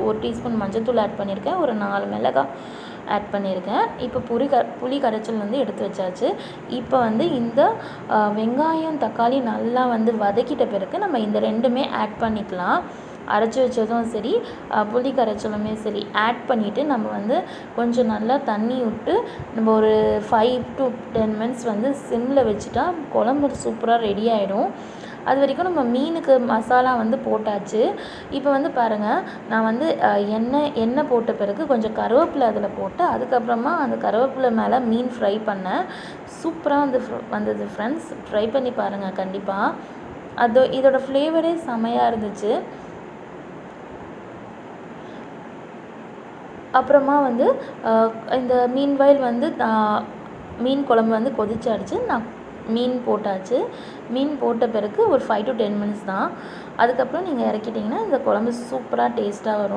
1 teaspoon மஞ்சத்தூள் add பண்ணியிருக்கேன், ஒரு 4 மிளகாய் ஆட் பண்ணியிருக்கேன். இப்போ புளி கரைச்சல் வந்து எடுத்து வச்சாச்சு. இப்போ வந்து இந்த வெங்காயம் தக்காளி நல்லா வந்து வதக்கிட்ட பிறகு நம்ம இந்த 2மே ஆட் பண்ணிக்கலாம். அரைச்சி வச்சதும் சரி, புளி கரைச்சலுமே சரி ஆட் பண்ணிவிட்டு நம்ம வந்து கொஞ்சம் நல்லா தண்ணி விட்டு நம்ம ஒரு 5 to 10 மினிட்ஸ் வந்து சிம்மில் வச்சுட்டா குழம்பு சூப்பராக ரெடி ஆகிடும். அது வரைக்கும் நம்ம மீனுக்கு மசாலா வந்து போட்டாச்சு. இப்போ வந்து பாருங்கள், நான் வந்து எண்ணெய் போட்ட பிறகு கொஞ்சம் கருவேப்பிலை அதில் போட்டு அதுக்கப்புறமா அந்த கருவேப்பிலை மேலே மீன் ஃப்ரை பண்ணேன். சூப்பராக வந்தது ஃப்ரெண்ட்ஸ். ட்ரை பண்ணி பாருங்கள் கண்டிப்பாக. இதோட ஃப்ளேவரே செமையாக இருந்துச்சு. அப்புறமா வந்து இந்த மீன்வைல் வந்து மீன் குழம்பு வந்து கொதிச்சாடுச்சு. நான் மீன் போட்டாச்சு. மீன் போட்ட பிறகு ஒரு 5 to 10 மினிட்ஸ் தான். அதுக்கப்புறம் நீங்கள் இறக்கிட்டிங்கன்னா இந்த குழம்பு சூப்பராக டேஸ்ட்டாக வரும்.